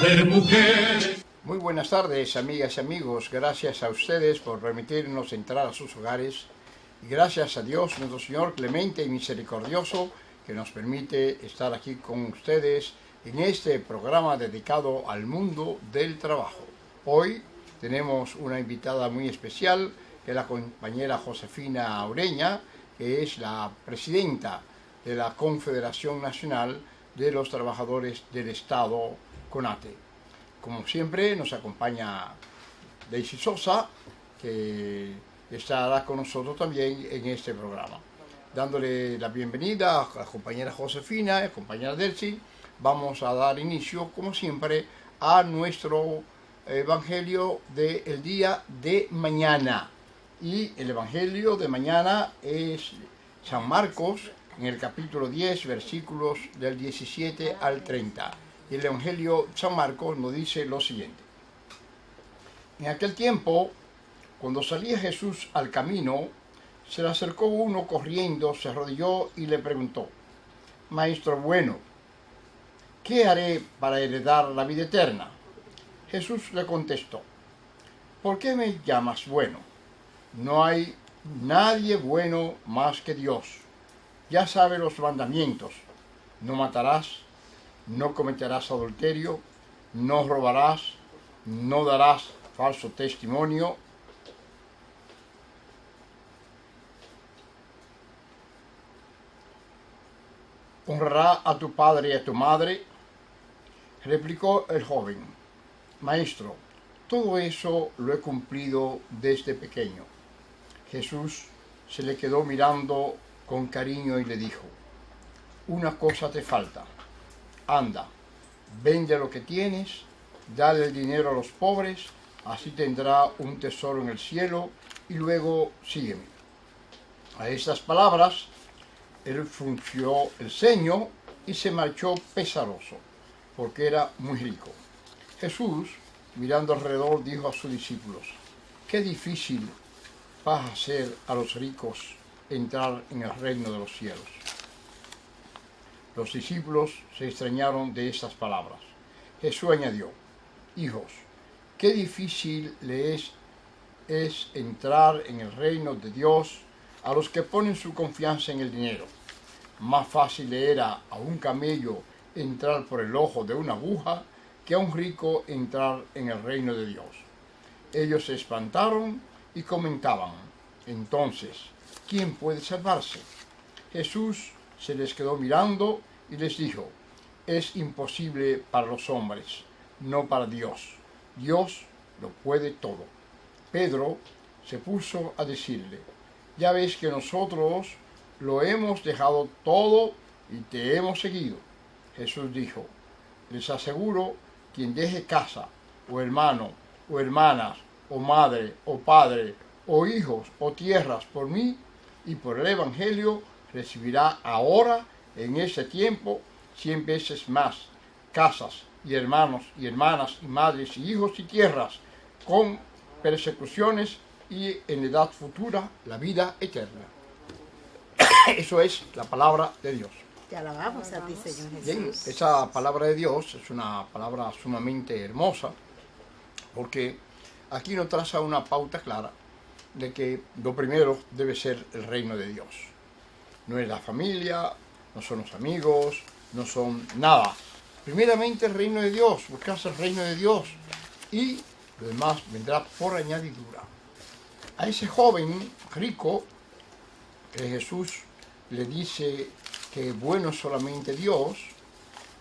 ser mujer. Muy buenas tardes, amigas y amigos. Gracias a ustedes por permitirnos entrar a sus hogares. Y gracias a Dios, nuestro Señor clemente y misericordioso, que nos permite estar aquí con ustedes en este programa dedicado al mundo del trabajo. Hoy tenemos una invitada muy especial, que es la compañera Josefina Ureña, que es la presidenta de la Confederación Nacional de los Trabajadores del Estado, CONATE. Como siempre, nos acompaña Daisy Sosa, que estará con nosotros también en este programa. Dándole la bienvenida a la compañera Josefina, a la compañera Delcy, vamos a dar inicio, como siempre, a nuestro Evangelio del día de mañana. Y el Evangelio de mañana es San Marcos, en el capítulo 10, versículos del 17 al 30. Y el Evangelio de San Marcos nos dice lo siguiente. En aquel tiempo, cuando salía Jesús al camino, se le acercó uno corriendo, se arrodilló y le preguntó: Maestro bueno, ¿qué haré para heredar la vida eterna? Jesús le contestó: ¿por qué me llamas bueno? No hay nadie bueno más que Dios. Ya sabe los mandamientos: no matarás, no cometerás adulterio, no robarás, no darás falso testimonio, honrará a tu padre y a tu madre. Replicó el joven: Maestro, todo eso lo he cumplido desde pequeño. Jesús se le quedó mirando con cariño y le dijo: una cosa te falta. Anda, vende lo que tienes, dale el dinero a los pobres, así tendrá un tesoro en el cielo, y luego sígueme. A estas palabras, él frunció el ceño y se marchó pesaroso, porque era muy rico. Jesús, mirando alrededor, dijo a sus discípulos: qué difícil va a hacer a los ricos entrar en el reino de los cielos. Los discípulos se extrañaron de estas palabras. Jesús añadió: hijos, qué difícil es entrar en el reino de Dios a los que ponen su confianza en el dinero. Más fácil le era a un camello entrar por el ojo de una aguja que a un rico entrar en el reino de Dios. Ellos se espantaron y comentaban: entonces, ¿quién puede salvarse? Jesús se les quedó mirando y les dijo: es imposible para los hombres, no para Dios. Dios lo puede todo. Pedro se puso a decirle: ya ves que nosotros lo hemos dejado todo y te hemos seguido. Jesús dijo: les aseguro, quien deje casa, o hermano, o hermanas, o madre, o padre, o hijos, o tierras por mí y por el Evangelio, recibirá ahora, en ese tiempo, 100 veces más casas, y hermanos, y hermanas, y madres, y hijos, y tierras, con persecuciones, y en la edad futura, la vida eterna. Eso es la palabra de Dios. Te alabamos a ti, Señor Jesús. Bien, esa palabra de Dios es una palabra sumamente hermosa, porque aquí nos traza una pauta clara de que lo primero debe ser el reino de Dios. No es la familia, no son los amigos, no son nada. Primeramente el reino de Dios, buscarse el reino de Dios, y lo demás vendrá por añadidura. A ese joven rico, que Jesús le dice que bueno es solamente Dios,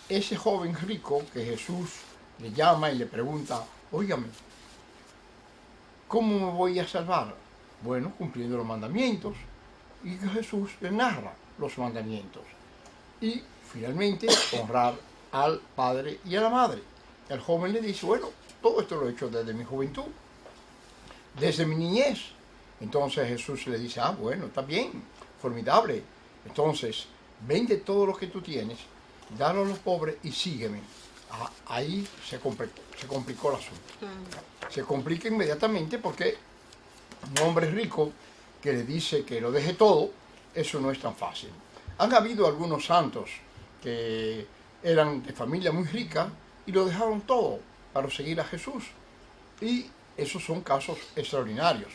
ese joven rico que Jesús le llama y le pregunta: óigame, ¿cómo me voy a salvar? Bueno, cumpliendo los mandamientos. Y Jesús le narra los mandamientos. Y finalmente, honrar al padre y a la madre. El joven le dice: bueno, todo esto lo he hecho desde mi juventud, desde mi niñez. Entonces Jesús le dice: ah, bueno, está bien, formidable. Entonces, vende todo lo que tú tienes, dalo a los pobres y sígueme. Ahí se complicó el asunto. Se complica inmediatamente porque un hombre rico que le dice que lo deje todo, eso no es tan fácil. Han habido algunos santos que eran de familia muy rica y lo dejaron todo para seguir a Jesús. Y esos son casos extraordinarios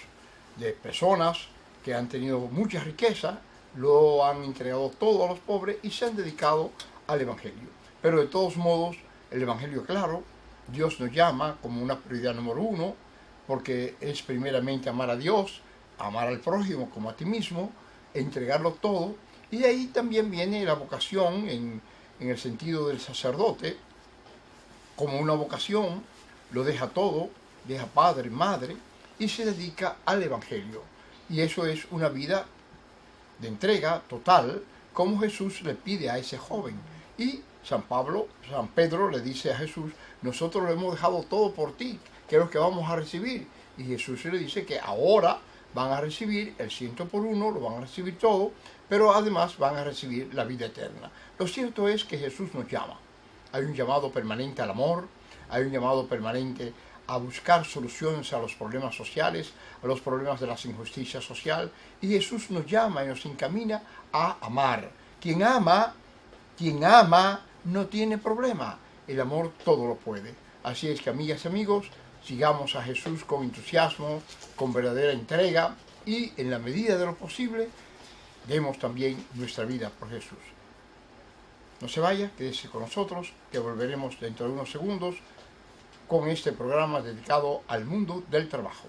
de personas que han tenido mucha riqueza, lo han entregado todo a los pobres y se han dedicado al Evangelio. Pero de todos modos, el Evangelio, claro, Dios nos llama como una prioridad número uno, porque es primeramente amar a Dios, amar al prójimo como a ti mismo, entregarlo todo. Y de ahí también viene la vocación en el sentido del sacerdote, como una vocación, lo deja todo, deja padre, madre, y se dedica al Evangelio. Y eso es una vida de entrega total, como Jesús le pide a ese joven. Y San Pedro le dice a Jesús, nosotros lo hemos dejado todo por ti, ¿qué es lo que vamos a recibir? Y Jesús le dice que ahora van a recibir el 100 por 1, lo van a recibir todo, pero además van a recibir la vida eterna. Lo cierto es que Jesús nos llama. Hay un llamado permanente al amor, hay un llamado permanente a buscar soluciones a los problemas sociales, a los problemas de la injusticia social, y Jesús nos llama y nos encamina a amar. Quien ama no tiene problema. El amor todo lo puede. Así es que, amigas y amigos, sigamos a Jesús con entusiasmo, con verdadera entrega, y en la medida de lo posible, demos también nuestra vida por Jesús. No se vaya, quédese con nosotros, que volveremos dentro de unos segundos con este programa dedicado al mundo del trabajo.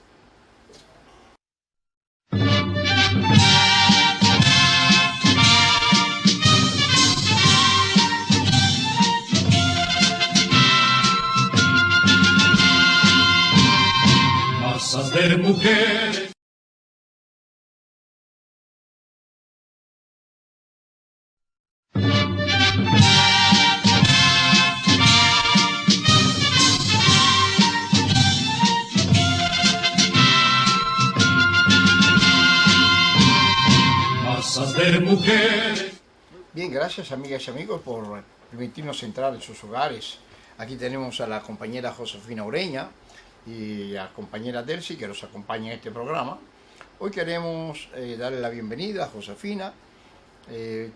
Masas de mujeres. De mujeres. Bien, gracias amigas y amigos por permitirnos entrar en sus hogares. Aquí tenemos a la compañera Josefina Ureña y a la compañera Delcy que nos acompaña en este programa. Hoy queremos darle la bienvenida a Josefina.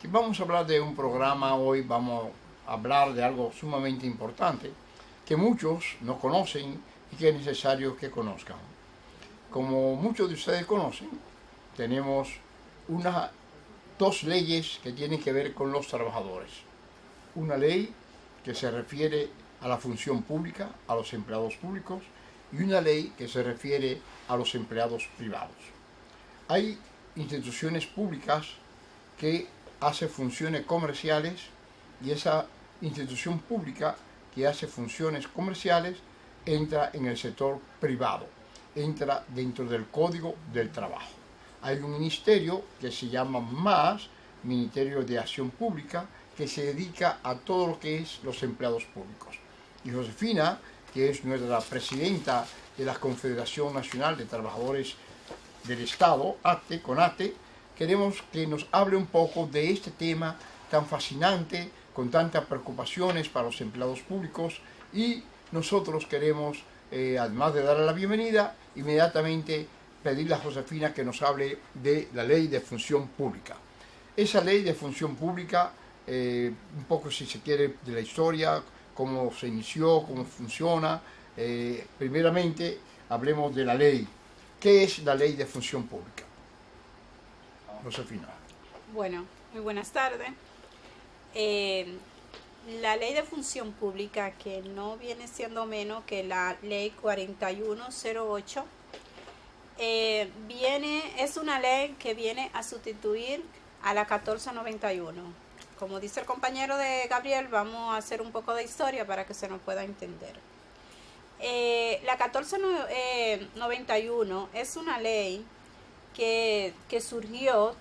Vamos a hablar de un programa, hoy vamos a hablar de algo sumamente importante que muchos no conocen y que es necesario que conozcan. Como muchos de ustedes conocen, tenemos dos leyes que tienen que ver con los trabajadores. Una ley que se refiere a la función pública, a los empleados públicos, y una ley que se refiere a los empleados privados. Hay instituciones públicas que hacen funciones comerciales y esa institución pública que hace funciones comerciales entra en el sector privado, entra dentro del Código del Trabajo. Hay un ministerio que se llama MAS, Ministerio de Acción Pública, que se dedica a todo lo que es los empleados públicos. Y Josefina, que es nuestra presidenta de la Confederación Nacional de Trabajadores del Estado, CONATE, queremos que nos hable un poco de este tema tan fascinante, con tantas preocupaciones para los empleados públicos, y nosotros queremos, además de darle la bienvenida, inmediatamente pedirle a Josefina que nos hable de la Ley de Función Pública. Esa Ley de Función Pública, un poco si se quiere de la historia, cómo se inició, cómo funciona. Primeramente, hablemos de la ley. ¿Qué es la Ley de Función Pública? Josefina. Bueno, muy buenas tardes. La Ley de Función Pública, que no viene siendo menos que la Ley 4108, es una ley que viene a sustituir a la 1491. Como dice el compañero de Gabriel, vamos a hacer un poco de historia para que se nos pueda entender. La 1491 es una ley que surgió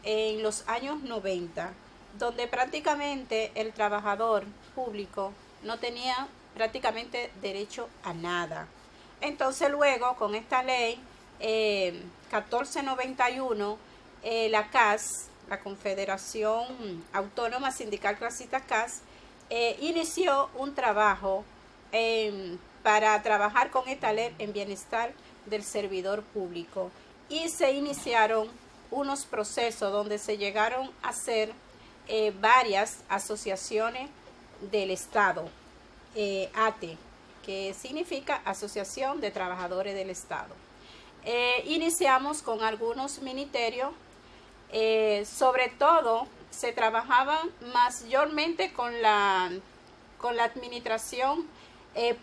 en los años 90, donde prácticamente el trabajador público no tenía prácticamente derecho a nada. Entonces luego con esta ley 1491, la CAS, la Confederación Autónoma Sindical Clasista CAS, inició un trabajo para trabajar con esta ley en bienestar del servidor público, y se iniciaron unos procesos donde se llegaron a hacer varias asociaciones del Estado. ATE, que significa Asociación de Trabajadores del Estado. Iniciamos con algunos ministerios, sobre todo se trabajaba mayormente con la administración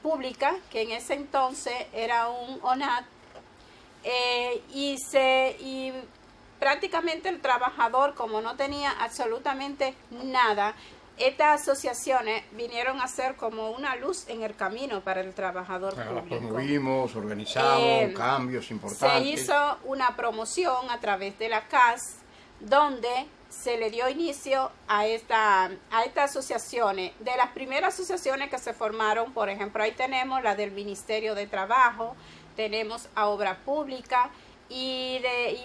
pública, que en ese entonces era un ONAT, y prácticamente el trabajador, como no tenía absolutamente nada, estas asociaciones vinieron a ser como una luz en el camino para el trabajador público. Promovimos, organizamos cambios importantes. Se hizo una promoción a través de la CAS, donde se le dio inicio a estas asociaciones. De las primeras asociaciones que se formaron, por ejemplo, ahí tenemos la del Ministerio de Trabajo, tenemos a Obra Pública y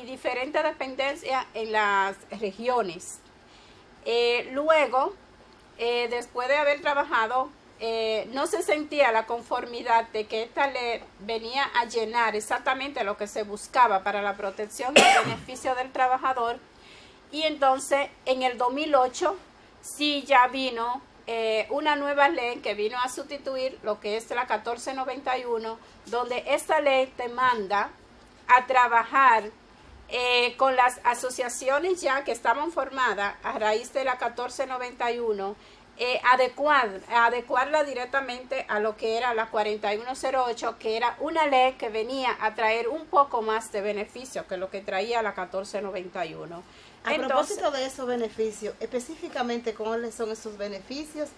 diferentes dependencias en las regiones. Luego, después de haber trabajado, no se sentía la conformidad de que esta ley venía a llenar exactamente lo que se buscaba para la protección y el beneficio del trabajador. Y entonces, en el 2008, sí ya vino una nueva ley que vino a sustituir lo que es la 1491, donde esta ley te manda a trabajar con las asociaciones ya que estaban formadas a raíz de la 1491, adecuarla directamente a lo que era la 4108, que era una ley que venía a traer un poco más de beneficio que lo que traía la 1491. Propósito de esos beneficios, específicamente, ¿cuáles son esos beneficios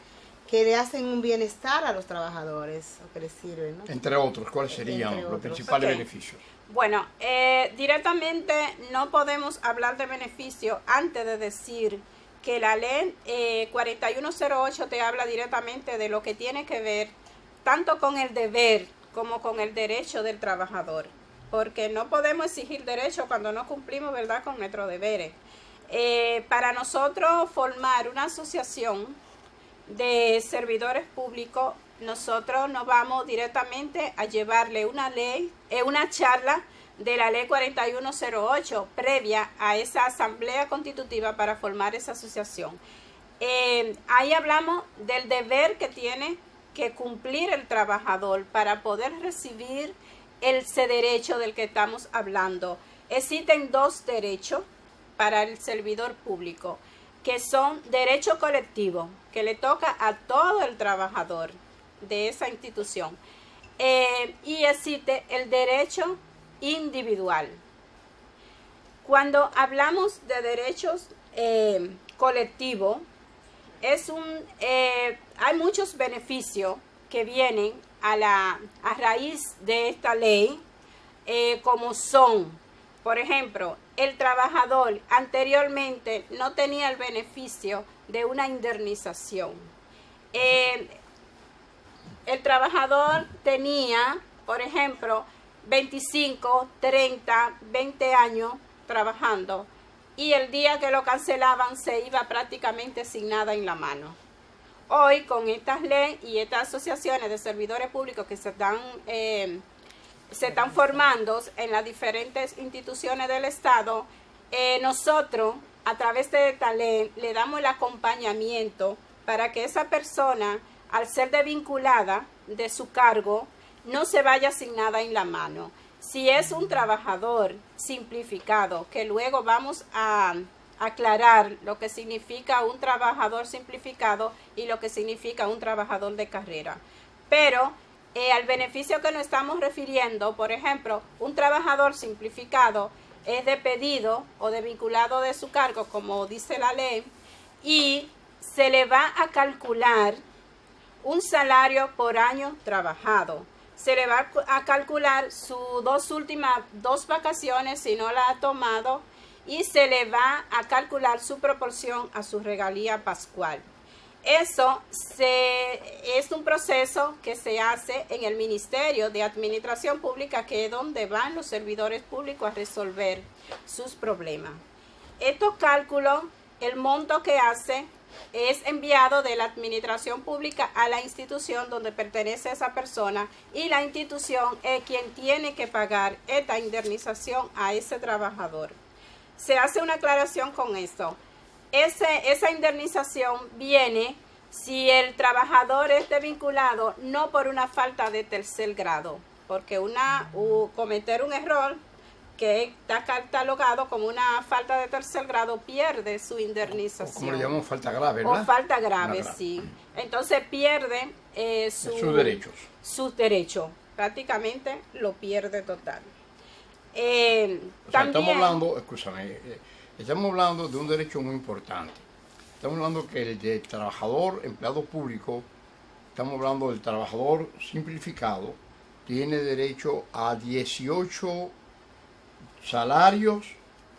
que le hacen un bienestar a los trabajadores o que les sirven, ¿no? Entre otros, ¿cuáles serían los principales beneficios? Bueno, directamente no podemos hablar de beneficio antes de decir que la ley 4108 te habla directamente de lo que tiene que ver tanto con el deber como con el derecho del trabajador, porque no podemos exigir derecho cuando no cumplimos, ¿verdad?, con nuestros deberes. Para nosotros formar una asociación de servidores públicos, nosotros nos vamos directamente a llevarle una ley, una charla de la ley 4108 previa a esa asamblea constitutiva para formar esa asociación. Ahí hablamos del deber que tiene que cumplir el trabajador para poder recibir ese derecho del que estamos hablando. Existen dos derechos para el servidor público, que son derecho colectivo, que le toca a todo el trabajador de esa institución, y existe el derecho individual. Cuando hablamos de derechos colectivos, hay muchos beneficios que vienen a raíz de esta ley, como son, por ejemplo, el trabajador anteriormente no tenía el beneficio de una indemnización. El trabajador tenía, por ejemplo, 25, 30, 20 años trabajando, y el día que lo cancelaban se iba prácticamente sin nada en la mano. Hoy, con estas leyes y estas asociaciones de servidores públicos que se están formando en las diferentes instituciones del Estado, nosotros, a través de esta ley, le damos el acompañamiento para que esa persona, al ser desvinculada de su cargo, no se vaya sin nada en la mano. Si es un trabajador simplificado, que luego vamos a aclarar lo que significa un trabajador simplificado y lo que significa un trabajador de carrera. Pero al beneficio que nos estamos refiriendo, por ejemplo, un trabajador simplificado es despedido o desvinculado de su cargo, como dice la ley, y se le va a calcular un salario por año trabajado. Se le va a calcular sus últimas dos vacaciones si no la ha tomado, y se le va a calcular su proporción a su regalía pascual. Eso es un proceso que se hace en el Ministerio de Administración Pública, que es donde van los servidores públicos a resolver sus problemas. Estos cálculos, el monto que hace, es enviado de la administración pública a la institución donde pertenece esa persona, y la institución es quien tiene que pagar esta indemnización a ese trabajador. Se hace una aclaración con esto. Esa indemnización viene si el trabajador es desvinculado no por una falta de tercer grado, porque cometer un error que está catalogado como una falta de tercer grado pierde su indemnización. Como le llamamos falta grave, ¿verdad? O falta grave, Una grave. sí. Entonces pierde Sus derechos. sus derechos. Prácticamente lo pierde total. O sea, También, estamos hablando, escúchame, estamos hablando de un derecho muy importante. Estamos hablando que el de trabajador, empleado público, estamos hablando del trabajador simplificado, tiene derecho a 18 salarios,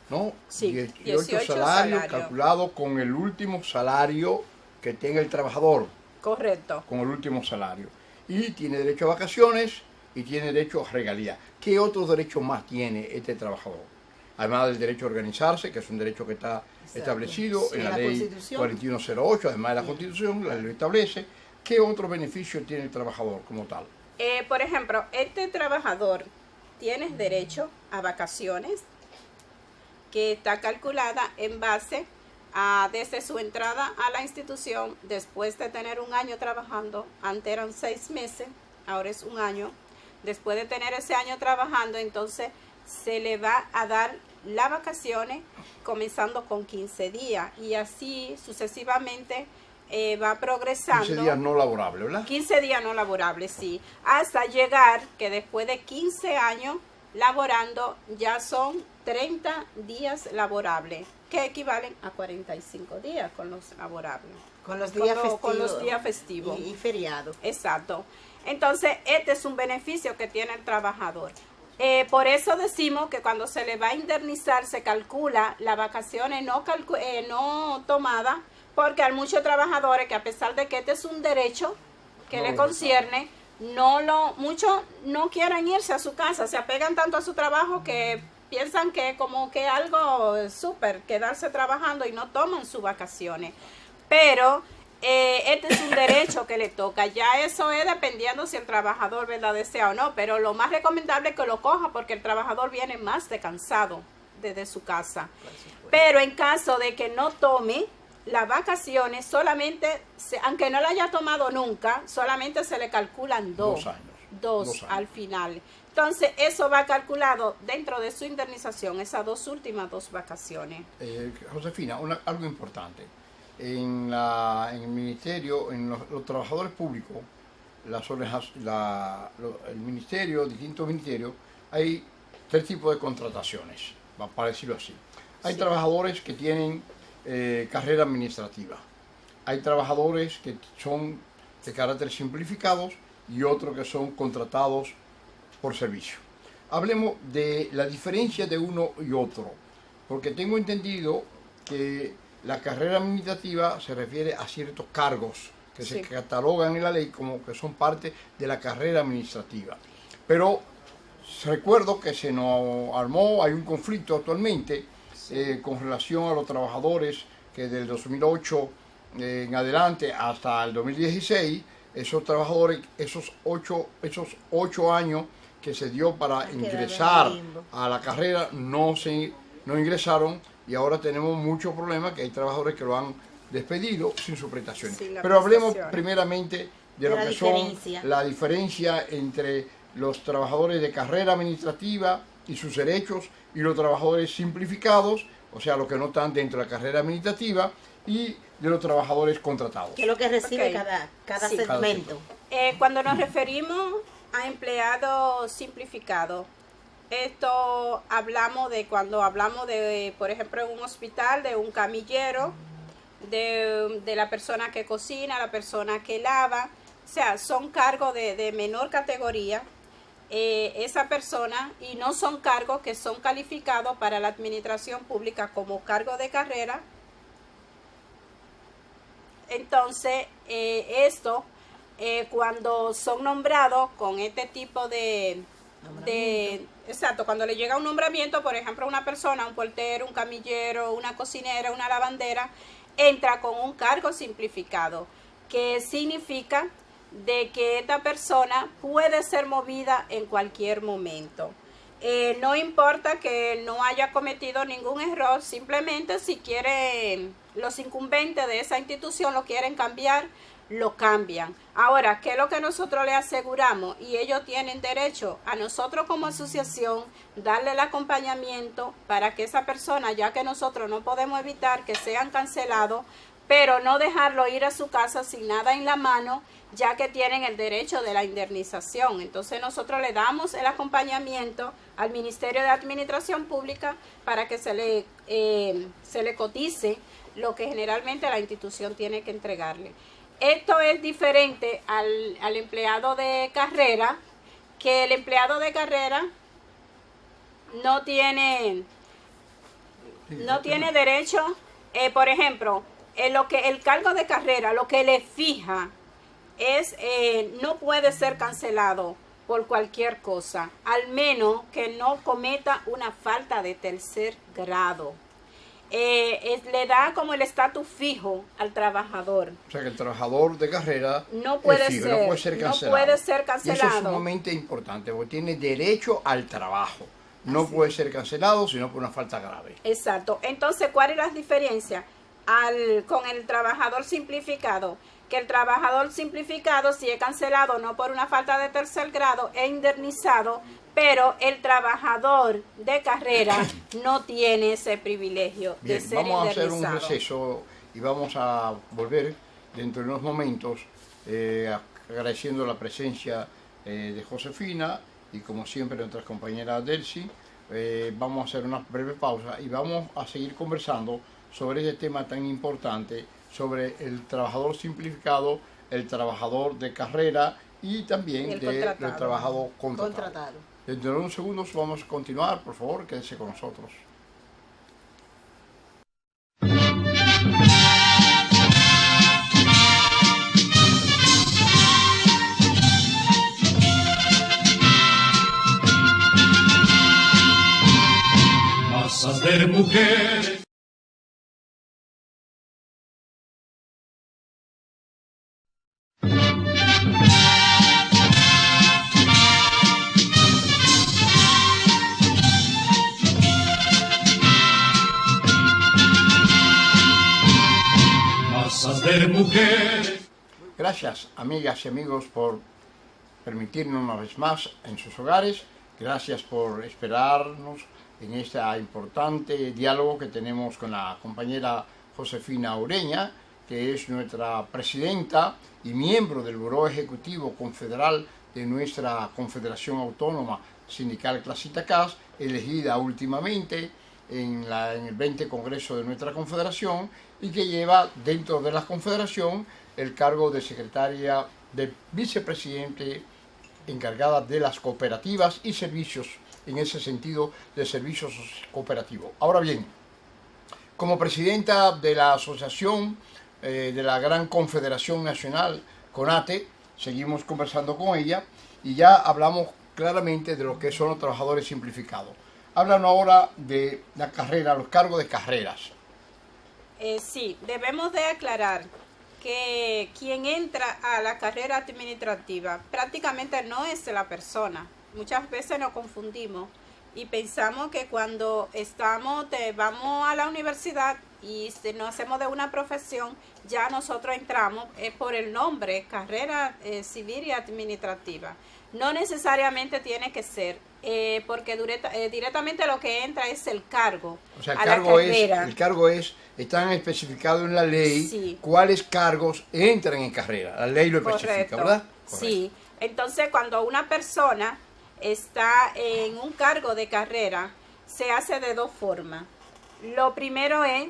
¿no? Sí, 18 salarios calculados con el último salario que tenga el trabajador, correcto. con el último salario. Y tiene derecho a vacaciones y tiene derecho a regalías. ¿Qué otros derechos más tiene este trabajador? Además del derecho a organizarse, que es un derecho que está establecido Sí, en la la ley Constitución. 4108, además de la Constitución, la ley lo establece. ¿Qué otro beneficio tiene el trabajador como tal? Por ejemplo, este trabajador tiene derecho a vacaciones que está calculada en base a desde su entrada a la institución, después de tener un año trabajando, antes eran 6 meses, ahora es un año, después de tener ese año trabajando, entonces se le va a dar las vacaciones comenzando con 15 días y así sucesivamente va progresando. 15 días no laborables, ¿verdad? 15 días no laborables, sí. Hasta llegar que después de 15 años laborando ya son 30 días laborables, que equivalen a 45 días con los laborables. Con los días festivos. Con los días festivos. Y feriados. Exacto. Entonces, este es un beneficio que tiene el trabajador. Por eso decimos que cuando se le va a indemnizar se calcula las vacaciones no tomadas, porque hay muchos trabajadores que a pesar de que este es un derecho que No le lo concierne, muchos no quieren irse a su casa, se apegan tanto a su trabajo que piensan que como que algo súper quedarse trabajando y no toman sus vacaciones. Pero este es un derecho que le toca. Ya eso es dependiendo si el trabajador, ¿verdad?, desea o no. Pero lo más recomendable es que lo coja porque el trabajador viene más descansado desde su casa. Pero en caso de que no tome las vacaciones, solamente, aunque no la haya tomado nunca, solamente se le calculan 2 años. Dos 2 años. al final. Entonces, eso va calculado dentro de su indemnización, esas últimas 2 vacaciones. Josefina, algo importante. En el ministerio, en los trabajadores públicos, el ministerio, distintos ministerios, hay 3 tipos de contrataciones, para decirlo así. Hay Sí. trabajadores que tienen carrera administrativa. Hay trabajadores que son de carácter simplificados y otros que son contratados por servicio. Hablemos de la diferencia de uno y otro, porque tengo entendido que la carrera administrativa se refiere a ciertos cargos que Sí. se catalogan en la ley como que son parte de la carrera administrativa. Pero recuerdo que se nos armó, hay un conflicto actualmente con relación a los trabajadores que del 2008 en adelante hasta el 2016, esos trabajadores, esos ocho años que se dio para quedaron ingresar en limbo. a la carrera no ingresaron y ahora tenemos muchos problemas que hay trabajadores que lo han despedido sin sus prestaciones. Sin la Pero hablemos prestación. primeramente de lo la que son diferencia. la diferencia entre los trabajadores de carrera administrativa y sus derechos y los trabajadores simplificados, o sea, los que no están dentro de la carrera administrativa, y de los trabajadores contratados. Que es lo que recibe Ok. cada Sí. segmento. Cuando nos referimos a empleado simplificado, esto hablamos de cuando hablamos de, por ejemplo, en un hospital, de un camillero, de la persona que cocina, la persona que lava, o sea, son cargos de menor categoría, esa persona, y no son cargos que son calificados para la administración pública como cargo de carrera. Entonces, cuando son nombrados con este tipo exacto, cuando le llega un nombramiento, por ejemplo, a una persona, un portero, un camillero, una cocinera, una lavandera, entra con un cargo simplificado, que significa de que esta persona puede ser movida en cualquier momento. No importa que no haya cometido ningún error, simplemente si quieren, los incumbentes de esa institución lo quieren cambiar, lo cambian. Ahora, ¿qué es lo que nosotros le aseguramos? Y ellos tienen derecho a nosotros como asociación darle el acompañamiento para que esa persona, ya que nosotros no podemos evitar que sean cancelados, pero no dejarlo ir a su casa sin nada en la mano, ya que tienen el derecho de la indemnización. Entonces nosotros le damos el acompañamiento al Ministerio de Administración Pública para que se le cotice lo que generalmente la institución tiene que entregarle. Esto es diferente al empleado de carrera, que el empleado de carrera no tiene derecho, por ejemplo, el cargo de carrera, lo que le fija es, no puede ser cancelado por cualquier cosa, al menos que no cometa una falta de tercer grado. Le da como el estatus fijo al trabajador. O sea que el trabajador de carrera no puede ser cancelado. Y eso es sumamente importante, porque tiene derecho al trabajo. No puede ser cancelado, sino por una falta grave. Exacto. Entonces, ¿cuál es la diferencia con el trabajador simplificado? Que el trabajador simplificado, si es cancelado no por una falta de tercer grado, es indemnizado, pero el trabajador de carrera no tiene ese privilegio de ser indemnizado. Vamos a hacer un receso y vamos a volver dentro de unos momentos, agradeciendo la presencia de Josefina y como siempre nuestra compañera Delcy. Vamos a hacer una breve pausa y vamos a seguir conversando sobre este tema tan importante, sobre el trabajador simplificado, el trabajador de carrera y también el trabajador contratado. Dentro de unos segundos vamos a continuar, por favor, quédese con nosotros. Masas de mujeres. De mujeres. Gracias, amigas y amigos, por permitirnos una vez más en sus hogares. Gracias por esperarnos en este importante diálogo que tenemos con la compañera Josefina Ureña, que es nuestra presidenta y miembro del Buró Ejecutivo Confederal de nuestra Confederación Autónoma Sindical Clasista CAS, elegida últimamente en el 20 Congreso de nuestra Confederación, y que lleva dentro de la Confederación el cargo de secretaria de vicepresidente encargada de las cooperativas y servicios, en ese sentido de servicios cooperativos. Ahora bien, como presidenta de la Asociación de la Gran Confederación Nacional, CONATE, seguimos conversando con ella y ya hablamos claramente de lo que son los trabajadores simplificados. Háblanos ahora de la carrera, los cargos de carreras. Sí, debemos de aclarar que quien entra a la carrera administrativa prácticamente no es la persona. Muchas veces nos confundimos y pensamos que cuando vamos a la universidad y nos hacemos de una profesión, ya nosotros entramos por el nombre, carrera civil y administrativa. No necesariamente tiene que ser, porque directamente lo que entra es el cargo. O sea, el cargo están especificados en la ley, sí, cuáles cargos entran en carrera. La ley lo especifica, ¿verdad? Correcto. Sí, entonces cuando una persona está en un cargo de carrera, se hace de dos formas. Lo primero es,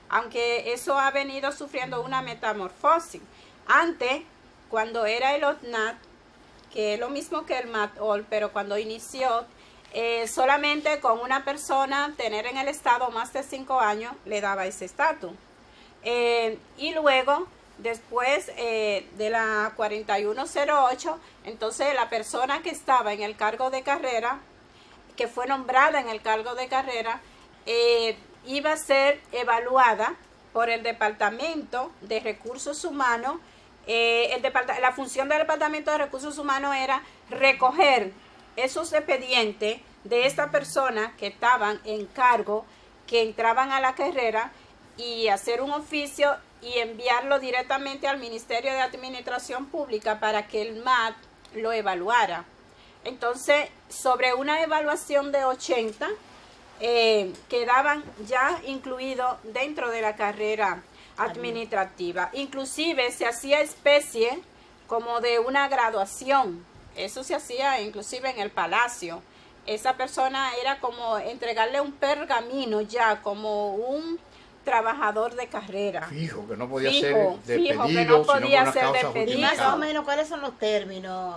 aunque eso ha venido sufriendo una metamorfosis, antes, cuando era el OTNAT, que es lo mismo que el MATOL, pero cuando inició, solamente con una persona tener en el Estado más de 5 años le daba ese estatus. Y luego, después de la 4108, entonces la persona que estaba en el cargo de carrera, que fue nombrada en el cargo de carrera, iba a ser evaluada por el Departamento de Recursos Humanos. La función del Departamento de Recursos Humanos era recoger esos expedientes de esta persona que estaban en cargo, que entraban a la carrera y hacer un oficio y enviarlo directamente al Ministerio de Administración Pública para que el MAT lo evaluara. Entonces, sobre una evaluación de 80, quedaban ya incluidos dentro de la carrera administrativa. Inclusive se hacía especie como de una graduación. Eso se hacía inclusive en el palacio. Esa persona era como entregarle un pergamino ya como un trabajador de carrera. Fijo, que no podía Fijo, ser despedido, que no sino por podía una ser causa despedido. Y más justificada. o menos, ¿cuáles son los términos?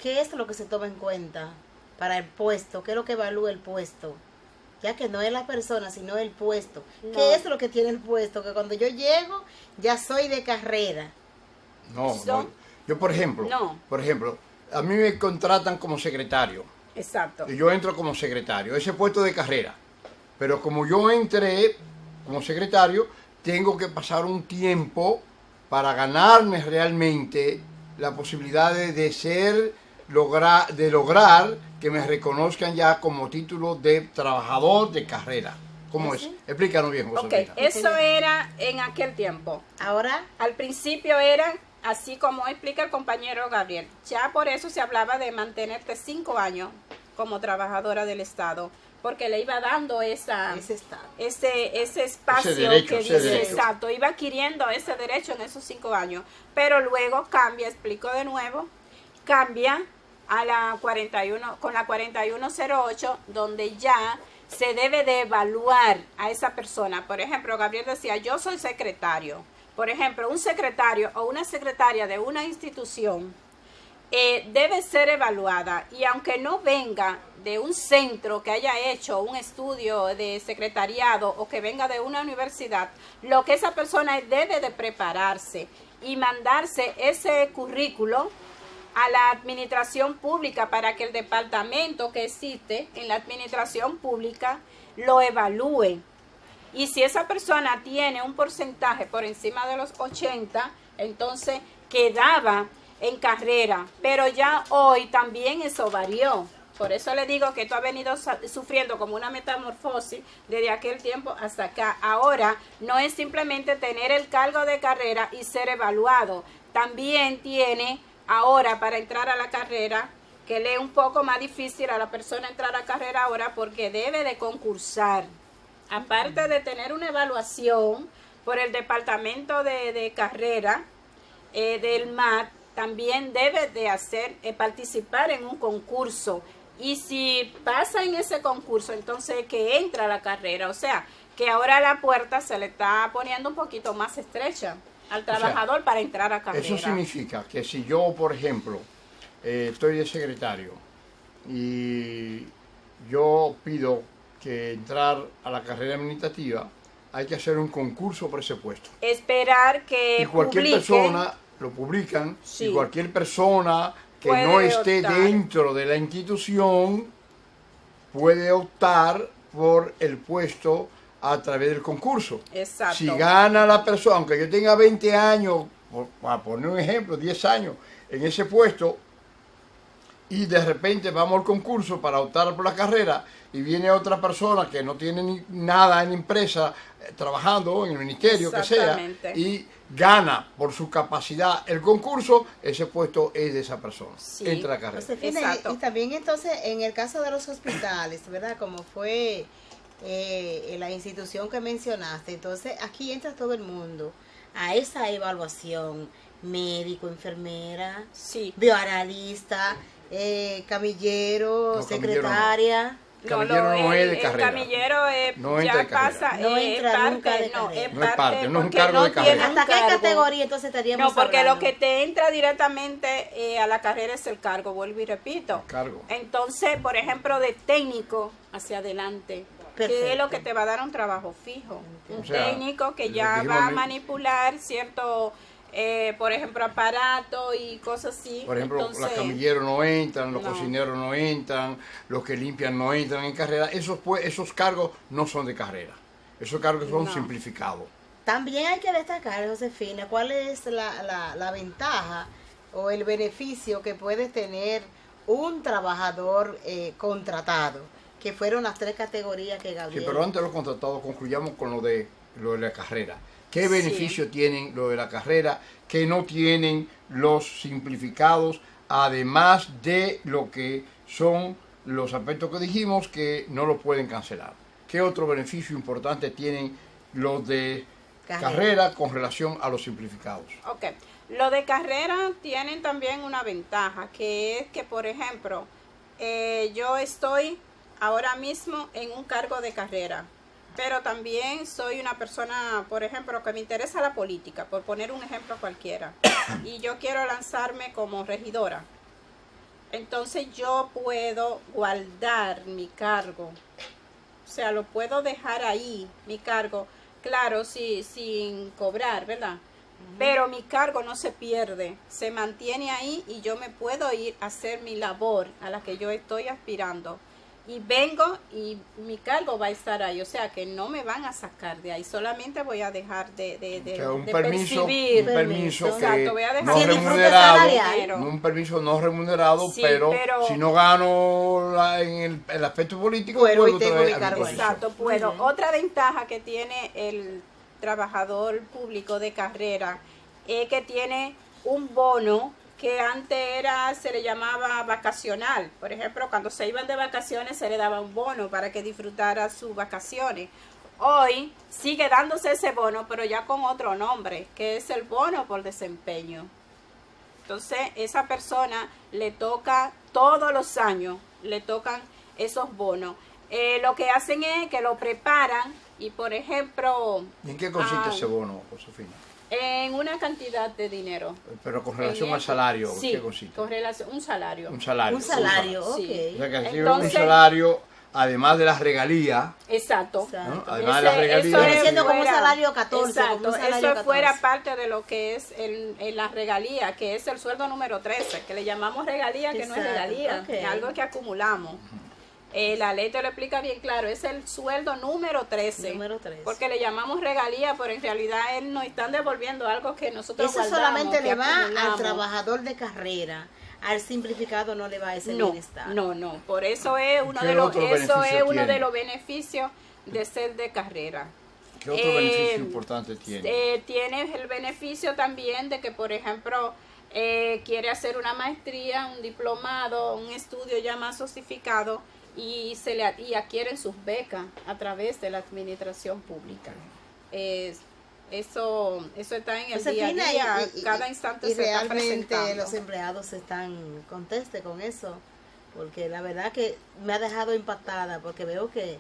¿Qué es lo que se toma en cuenta para el puesto? ¿Qué es lo que evalúa el puesto? Ya que no es la persona, sino el puesto. No. ¿Qué es lo que tiene el puesto? Que cuando yo llego, ya soy de carrera. No, Son- no. Yo, por ejemplo, a mí me contratan como secretario. Exacto. Y yo entro como secretario, ese puesto de carrera. Pero como yo entré como secretario, tengo que pasar un tiempo para ganarme realmente la posibilidad de lograr que me reconozcan ya como título de trabajador de carrera. ¿Cómo es? Explícanos bien, José. Ok, Rita. eso era en aquel tiempo. Ahora, Al principio era así como explica el compañero Gabriel. Ya por eso se hablaba de mantenerte 5 años como trabajadora del Estado, porque le iba dando ese espacio Ese derecho, que ese dice, derecho. exacto, iba adquiriendo ese derecho en esos 5 años. Pero luego cambia, explico de nuevo, cambia a la 41, con la 4108, donde ya se debe de evaluar a esa persona. Por ejemplo, Gabriel decía, yo soy secretario. Por ejemplo, un secretario o una secretaria de una institución debe ser evaluada, y aunque no venga de un centro que haya hecho un estudio de secretariado o que venga de una universidad, lo que esa persona debe de prepararse y mandarse ese currículo a la administración pública para que el departamento que existe en la administración pública lo evalúe. Y si esa persona tiene un porcentaje por encima de los 80, entonces quedaba en carrera. Pero ya hoy también eso varió. Por eso le digo que esto ha venido sufriendo como una metamorfosis desde aquel tiempo hasta acá. Ahora no es simplemente tener el cargo de carrera y ser evaluado. También tiene ahora para entrar a la carrera, que le es un poco más difícil a la persona entrar a carrera ahora porque debe de concursar. Aparte de tener una evaluación por el departamento de carrera del MAT, también debe de participar en un concurso. Y si pasa en ese concurso, entonces que entra a la carrera. O sea, que ahora la puerta se le está poniendo un poquito más estrecha al trabajador para entrar a carrera. Eso significa que si yo, por ejemplo, estoy de secretario y yo pido que entrar a la carrera administrativa, hay que hacer un concurso por ese puesto. Esperar que Y cualquier publiquen. persona lo publican, Sí. y cualquier persona que Puede no esté optar. dentro de la institución puede optar por el puesto a través del concurso. Exacto. Si gana la persona, aunque yo tenga 20 años, para poner un ejemplo, 10 años en ese puesto, y de repente vamos al concurso para optar por la carrera, y viene otra persona que no tiene nada en la empresa, trabajando en el ministerio, que sea, Exactamente. y gana por su capacidad el concurso, ese puesto es de esa persona. Sí. Entra a la carrera. Josefina, Exacto. y también entonces en el caso de los hospitales, ¿verdad? Como fue la institución que mencionaste, entonces aquí entra todo el mundo a esa evaluación, médico, enfermera, Sí. bioanalista, camillero, No, camillero secretaria. Camillero no es de el carrera. camillero No ya entra de carrera. pasa, No es entra parte, nunca de no, carrera. es No es parte, no es un porque cargo de tiene carrera. un ¿Hasta qué cargo. categoría entonces estaríamos No, porque hablando? lo que te entra directamente a la carrera es el cargo, vuelvo y repito. El cargo. Entonces, por ejemplo, de técnico hacia adelante, que es Perfecto. lo que te va a dar un trabajo fijo. Un O sea, técnico que lo ya dijimos va a mi- manipular cierto, por ejemplo, aparato y cosas así. Por ejemplo, Entonces, los camilleros no entran, los No. cocineros no entran, los que limpian no entran en carrera. Esos cargos no son de carrera. Esos cargos son No. simplificados. También hay que destacar, Josefina, cuál es la ventaja o el beneficio que puede tener un trabajador contratado, que fueron las 3 categorías que Sí, Gabriel... pero antes de los contratados concluyamos con lo de la carrera. ¿Qué beneficio tienen lo de la carrera que no tienen los simplificados, además de lo que son los aspectos que dijimos que no lo pueden cancelar? ¿Qué otro beneficio importante tienen los de carrera con relación a los simplificados? Ok, lo de carrera tienen también una ventaja, que es que, por ejemplo, yo estoy ahora mismo en un cargo de carrera, pero también soy una persona, por ejemplo, que me interesa la política, por poner un ejemplo cualquiera, y yo quiero lanzarme como regidora. Entonces yo puedo guardar mi cargo, o sea, lo puedo dejar ahí, mi cargo, claro, sin cobrar, ¿verdad? Pero mi cargo no se pierde, se mantiene ahí y yo me puedo ir a hacer mi labor a la que yo estoy aspirando. Y vengo y mi cargo va a estar ahí, o sea que no me van a sacar de ahí, solamente voy a dejar de O sea, un de permiso que Exacto, voy a dejar no sin remunerado, salarial. un permiso no remunerado, Sí, pero si no gano en el aspecto político, Vuelvo y vuelvo tengo otra vez mi a mi cargo. posición. Exacto, puedo. Otra ventaja que tiene el trabajador público de carrera es que tiene un bono que antes se le llamaba vacacional. Por ejemplo, cuando se iban de vacaciones se le daba un bono para que disfrutara sus vacaciones. Hoy sigue dándose ese bono, pero ya con otro nombre, que es el bono por desempeño. Entonces, esa persona le toca todos los años, le tocan esos bonos. Lo que hacen es que lo preparan y, por ejemplo... ¿Y en qué consiste ese bono, Josefina? En una cantidad de dinero. Pero con relación al salario, sí, ¿qué consiste? con relación un salario. Un salario. Un salario, ok. Sí. O sea, que recibe Entonces- un salario, además de las regalías, Exacto. ¿no? Además de las Eso regalías. Viene siendo como un fuera- salario 14, Exacto, como un salario eso 14. fuera parte de lo que es la regalía, que es el sueldo número 13, que le llamamos regalía, que no es Exacto, regalía, ok. es algo que acumulamos. La ley te lo explica bien claro, es el sueldo número 13. Número 13. Porque le llamamos regalía, pero en realidad él nos están devolviendo algo que nosotros Eso guardamos, solamente que le va al acumulamos. trabajador de carrera. Al simplificado no le va ese No, bienestar. no. Por eso es uno ¿Qué de los, otro eso beneficio es uno tiene? de los beneficios de ser de carrera. ¿Qué otro beneficio importante tiene? Tienes el beneficio también de que, por ejemplo, quiere hacer una maestría, un diplomado, un estudio ya más sofisticado y adquieren sus becas a través de la administración pública. Eso está en el día a Josefina, día, cada instante y se está realmente presentando. los empleados están contestes con eso, porque la verdad que me ha dejado impactada, porque veo que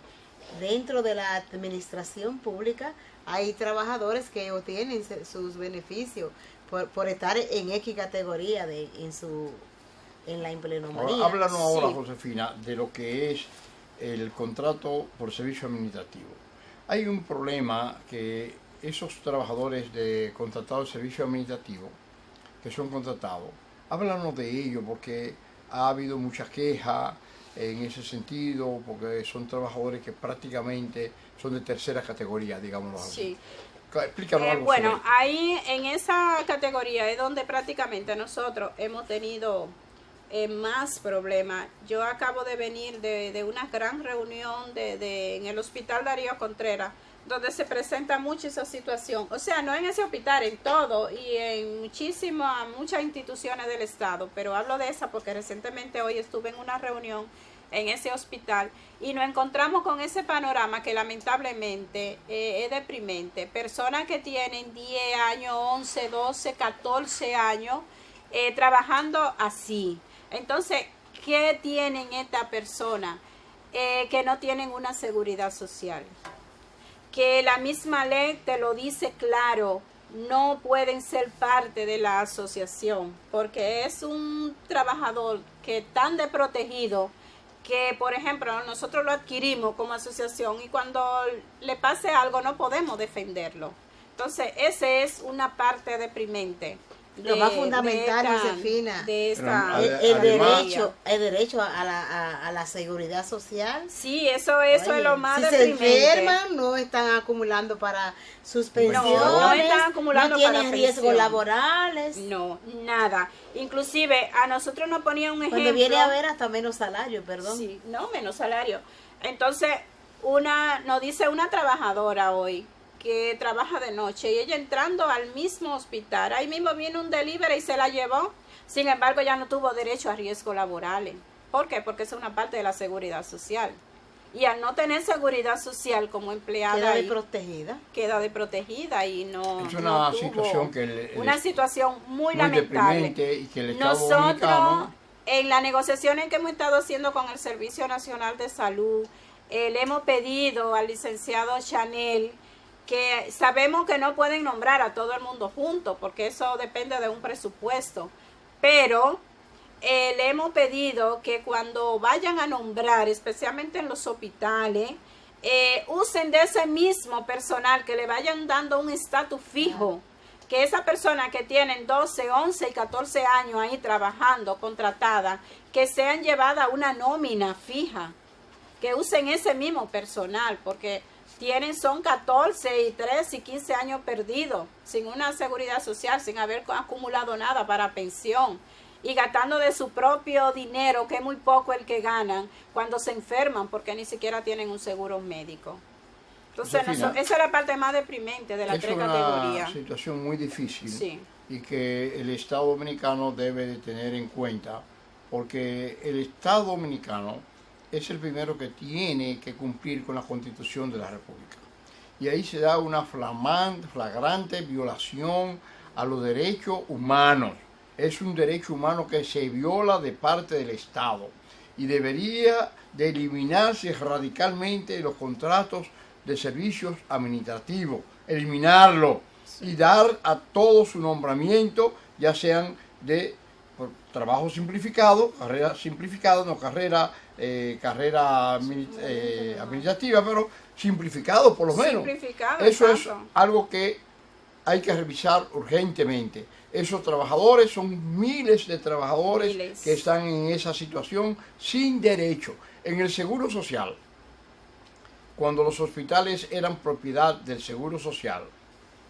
dentro de la administración pública hay trabajadores que obtienen sus beneficios por estar en X categoría en la empleomanía. Háblanos ahora, Sí. Josefina, de lo que es el contrato por servicio administrativo. Hay un problema que esos trabajadores contratados de servicio administrativo, que son contratados, háblanos de ello, porque ha habido muchas quejas en ese sentido, porque son trabajadores que prácticamente son de tercera categoría, digámoslo así. Sí. Explícanos algo Bueno, sobre ahí en esa categoría es donde prácticamente nosotros hemos tenido más problemas. Yo acabo de venir de una gran reunión en el Hospital Darío Contreras, donde se presenta mucho esa situación. O sea, no en ese hospital, en todo y en muchas instituciones del Estado, pero hablo de esa porque recientemente hoy estuve en una reunión en ese hospital y nos encontramos con ese panorama que lamentablemente es deprimente. Personas que tienen 10 años, 11, 12, 14 años trabajando así. Entonces, ¿qué tienen estas personas? Que no tienen una seguridad social. Que la misma ley te lo dice claro, no pueden ser parte de la asociación, porque es un trabajador que es tan desprotegido que, por ejemplo, nosotros lo adquirimos como asociación y cuando le pase algo no podemos defenderlo. Entonces, esa es una parte deprimente. Lo más fundamental, Josefina, de esta el derecho a la seguridad social. Sí, eso es lo más si deprimente. Se enferman, no están acumulando para sus pensiones, no están acumulando no tienen para riesgos pensión. laborales. No, nada. Inclusive a nosotros nos ponían un ejemplo. Cuando viene a ver hasta menos salario, perdón. Sí, no, menos salario. Entonces, nos dice una trabajadora hoy que trabaja de noche y ella entrando al mismo hospital, ahí mismo viene un delivery y se la llevó. Sin embargo, ya no tuvo derecho a riesgos laborales. ¿Por qué? Porque es una parte de la seguridad social. Y al no tener seguridad social como empleada, queda desprotegida y no es una no situación que una situación muy lamentable. Y que el Estado Nosotros dominicano, en las negociaciones que hemos estado haciendo con el Servicio Nacional de Salud, le hemos pedido al licenciado Chanel que sabemos que no pueden nombrar a todo el mundo junto porque eso depende de un presupuesto, pero le hemos pedido que cuando vayan a nombrar, especialmente en los hospitales, usen de ese mismo personal, que le vayan dando un estatus fijo, que esa persona que tienen 12, 11 y 14 años ahí trabajando, contratada, que sean llevadas a una nómina fija, que usen ese mismo personal, porque son 14 y 13 y 15 años perdidos, sin una seguridad social, sin haber acumulado nada para pensión, y gastando de su propio dinero, que es muy poco el que ganan, cuando se enferman, porque ni siquiera tienen un seguro médico. Entonces, esa es la parte más deprimente de las tres categorías. Es una situación muy difícil, sí, y que el Estado dominicano debe de tener en cuenta, porque el Estado dominicano es el primero que tiene que cumplir con la Constitución de la República. Y ahí se da una flagrante violación a los derechos humanos. Es un derecho humano que se viola de parte del Estado y debería de eliminarse radicalmente los contratos de servicios administrativos, eliminarlo y dar a todo su nombramiento, ya sean de trabajo simplificado, carrera simplificada, no carrera administrativa, pero simplificado por lo menos. Eso es algo que hay que revisar urgentemente. Esos trabajadores son miles de trabajadores que están en esa situación sin derecho. En el Seguro Social, cuando los hospitales eran propiedad del Seguro Social,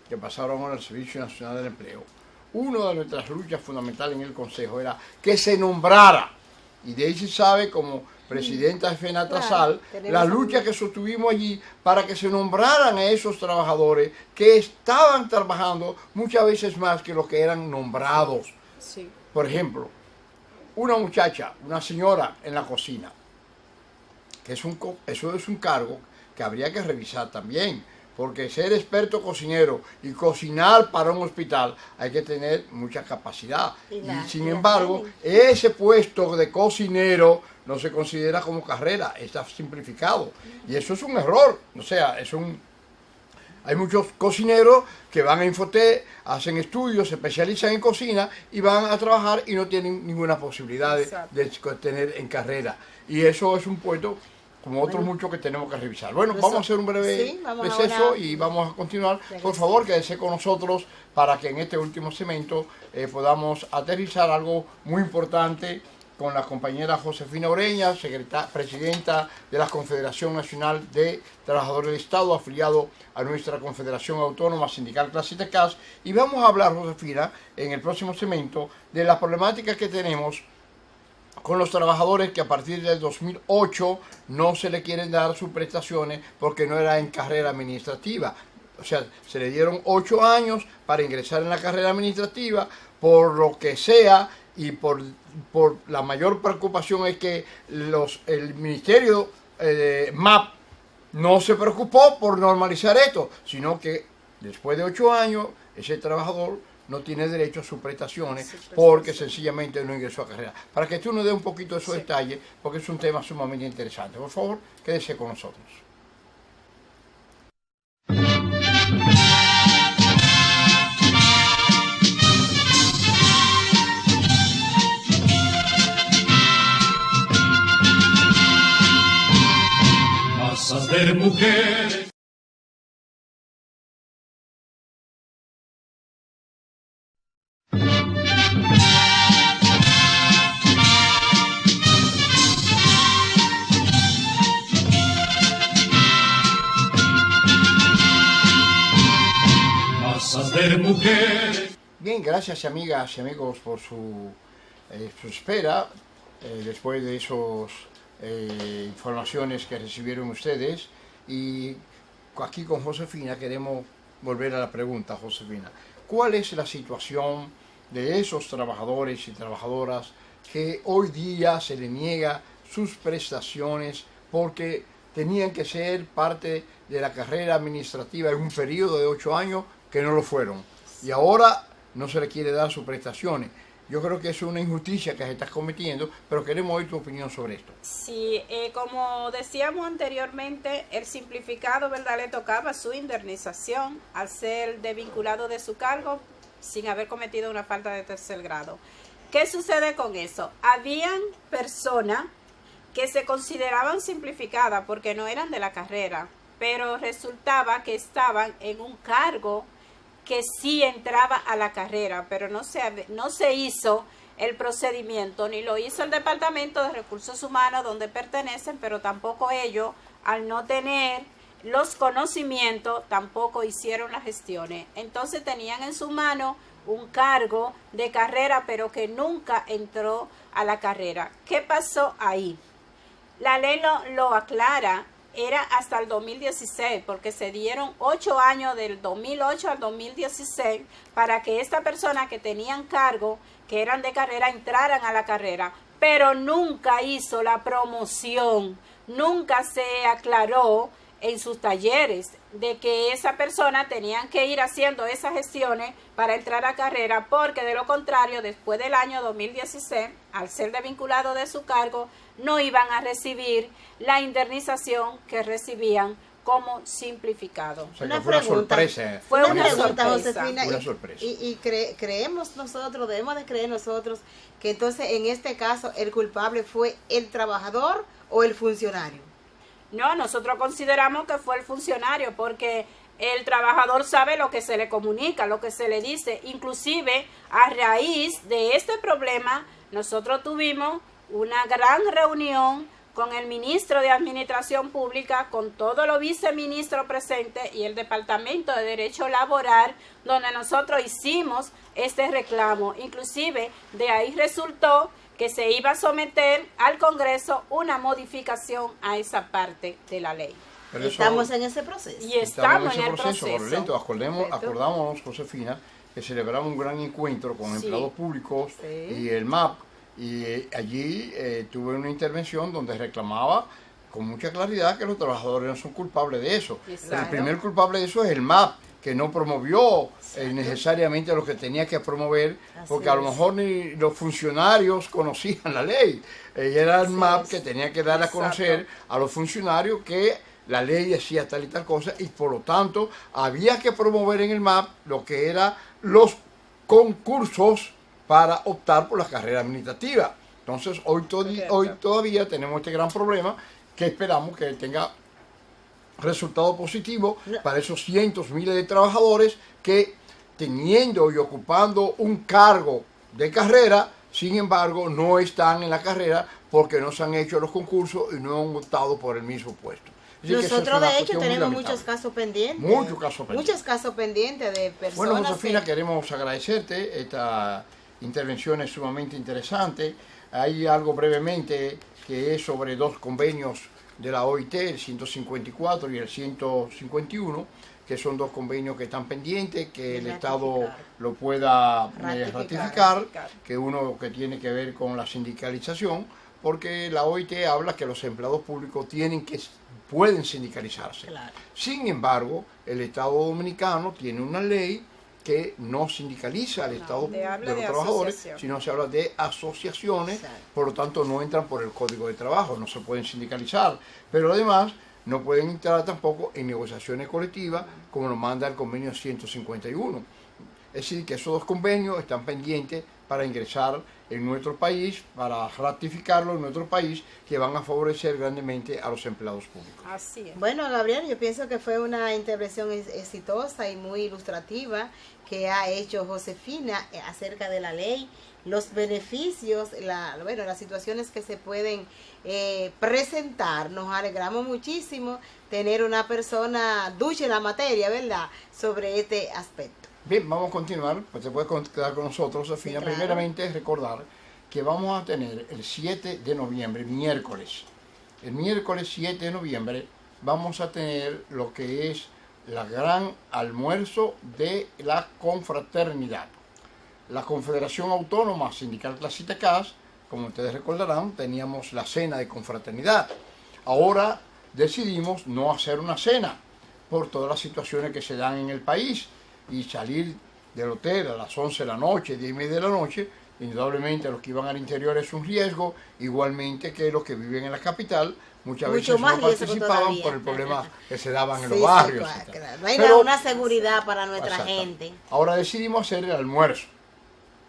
que pasaron ahora al Servicio Nacional del Empleo, una de nuestras luchas fundamentales en el Consejo era que se nombrara, y de ahí se sabe como presidenta de FENATRASAL, la lucha que sostuvimos allí para que se nombraran a esos trabajadores que estaban trabajando muchas veces más que los que eran nombrados. Sí. Por ejemplo, una muchacha, una señora en la cocina, que eso es un cargo que habría que revisar también, porque ser experto cocinero y cocinar para un hospital hay que tener mucha capacidad. Y sin embargo, ese puesto de cocinero no se considera como carrera, está simplificado. Y eso es un error. O sea, hay muchos cocineros que van a Infotec, hacen estudios, se especializan en cocina y van a trabajar y no tienen ninguna posibilidad de tener en carrera. Y eso es un puesto como otros muchos que tenemos que revisar. Bueno, vamos a hacer un breve receso y vamos a continuar. Por favor, quédese con nosotros para que en este último segmento podamos aterrizar algo muy importante con la compañera Josefina Ureña, presidenta de la Confederación Nacional de Trabajadores del Estado, afiliado a nuestra Confederación Autónoma Sindical Clasista CAS. Y vamos a hablar, Josefina, en el próximo segmento, de las problemáticas que tenemos con los trabajadores que a partir del 2008 no se le quieren dar sus prestaciones porque no era en carrera administrativa. O sea, se le dieron 8 años para ingresar en la carrera administrativa, por lo que sea, y por la mayor preocupación es que el Ministerio MAP no se preocupó por normalizar esto, sino que después de 8 años ese trabajador no tiene derecho a sus prestaciones porque sencillamente no ingresó a carrera. Para que tú nos dé un poquito de esos detalles, porque es un tema sumamente interesante. Por favor, quédese con nosotros. Masas de mujeres. masas de mujeres. Bien, gracias amigas y amigos por su espera después de esas informaciones que recibieron ustedes. Y aquí con Josefina queremos volver a la pregunta, Josefina. ¿Cuál es la situación de esos trabajadores y trabajadoras que hoy día se les niega sus prestaciones porque tenían que ser parte de la carrera administrativa en un periodo de 8 años que no lo fueron? Y ahora no se le quiere dar sus prestaciones. Yo creo que es una injusticia que se está cometiendo, pero queremos oír tu opinión sobre esto. Sí, como decíamos anteriormente, el simplificado, ¿verdad?, le tocaba su indemnización al ser desvinculado de su cargo sin haber cometido una falta de tercer grado. ¿Qué sucede con eso? Habían personas que se consideraban simplificadas porque no eran de la carrera, pero resultaba que estaban en un cargo que sí entraba a la carrera, pero no se hizo el procedimiento, ni lo hizo el Departamento de Recursos Humanos donde pertenecen, pero tampoco ellos, al no tener los conocimientos, tampoco hicieron las gestiones. Entonces tenían en su mano un cargo de carrera, pero que nunca entró a la carrera. ¿Qué pasó ahí? La ley lo aclara. Era hasta el 2016, porque se dieron 8 años del 2008 al 2016 para que esta persona que tenían cargo, que eran de carrera, entraran a la carrera, pero nunca hizo la promoción, nunca se aclaró en sus talleres de que esa persona tenían que ir haciendo esas gestiones para entrar a carrera, porque de lo contrario, después del año 2016, al ser desvinculado de su cargo, no iban a recibir la indemnización que recibían como simplificado. O sea, que fue una sorpresa. Fue una pregunta, sorpresa. Josefina. Una sorpresa. Creemos nosotros, debemos de creer nosotros que entonces en este caso el culpable fue el trabajador o el funcionario. No, nosotros consideramos que fue el funcionario, porque el trabajador sabe lo que se le comunica, lo que se le dice. Inclusive, a raíz de este problema, nosotros tuvimos una gran reunión con el ministro de Administración Pública, con todos los viceministros presentes y el Departamento de Derecho Laboral, donde nosotros hicimos este reclamo. Inclusive, de ahí resultó que se iba a someter al Congreso una modificación a esa parte de la ley. Pero Estamos en ese proceso. Y estamos en el proceso. proceso. Acordamos, Josefina, que celebramos un gran encuentro con Sí. empleados públicos Sí. y el MAP, y allí tuve una intervención donde reclamaba con mucha claridad que los trabajadores no son culpables de eso. Exacto. Pero el primer culpable de eso es el MAP, que no promovió necesariamente lo que tenía que promover, Así porque a lo es. mejor ni los funcionarios conocían la ley. Era el MAP que tenía que dar a conocer a los funcionarios que la ley decía tal y tal cosa, y por lo tanto había que promover en el MAP lo que eran los concursos para optar por la carrera administrativa. Entonces hoy todavía tenemos este gran problema que esperamos que tenga resultado positivo para esos cientos, miles de trabajadores que, teniendo y ocupando un cargo de carrera, sin embargo no están en la carrera porque no se han hecho los concursos y no han optado por el mismo puesto. Así que eso es Nosotros una de hecho cuestión muy tenemos lamentable. muchos casos pendientes. Muchos casos pendientes. de personas. Bueno, Josefina, que... queremos agradecerte. Esta intervención es sumamente interesante. Hay algo brevemente que es sobre 2 convenios de la OIT, el 154 y el 151, que son 2 convenios que están pendientes, que el Estado lo pueda ratificar, que uno que tiene que ver con la sindicalización, porque la OIT habla que los empleados públicos pueden sindicalizarse. Claro. Sin embargo, el Estado Dominicano tiene una ley que no sindicaliza al Estado de los trabajadores, sino se habla de asociaciones, Exacto. por lo tanto no entran por el Código de Trabajo, no se pueden sindicalizar, pero además no pueden entrar tampoco en negociaciones colectivas como nos manda el convenio 151. Es decir, que esos 2 convenios están pendientes para ingresar en nuestro país, para ratificarlo en nuestro país, que van a favorecer grandemente a los empleados públicos. Así es. Bueno, Gabriel, yo pienso que fue una intervención exitosa y muy ilustrativa que ha hecho Josefina acerca de la ley, los beneficios, las situaciones que se pueden presentar. Nos alegramos muchísimo tener una persona ducha en la materia, ¿verdad?, sobre este aspecto. Bien, vamos a continuar, pues te puedes quedar con nosotros, Sofía. Sí, claro. Primeramente, recordar que vamos a tener el 7 de noviembre, miércoles. El miércoles 7 de noviembre vamos a tener lo que es la gran almuerzo de la confraternidad. La Confederación Autónoma Sindical Clasista CAS, como ustedes recordarán, teníamos la cena de confraternidad. Ahora decidimos no hacer una cena por todas las situaciones que se dan en el país y salir del hotel a las 11 de la noche, 10:30 de la noche. Indudablemente los que iban al interior es un riesgo, igualmente que los que viven en la capital muchas Mucho veces más no riesgo participaban todavía. por el problema que se daban en Sí, los barrios. sí, y tal. claro. No hay Pero- una seguridad para nuestra Exacto. gente. Ahora decidimos hacer el almuerzo.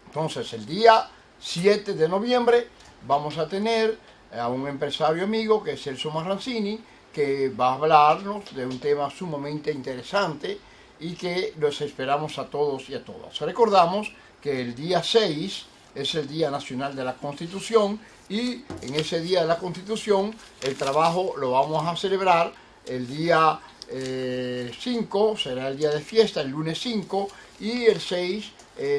Entonces, el día 7 de noviembre vamos a tener a un empresario amigo que es Celso Marrancini, que va a hablarnos de un tema sumamente interesante y que los esperamos a todos y a todas. Recordamos que el día 6 es el Día Nacional de la Constitución y en ese Día de la Constitución el trabajo lo vamos a celebrar el día 5, será el día de fiesta, el lunes 5, y el 6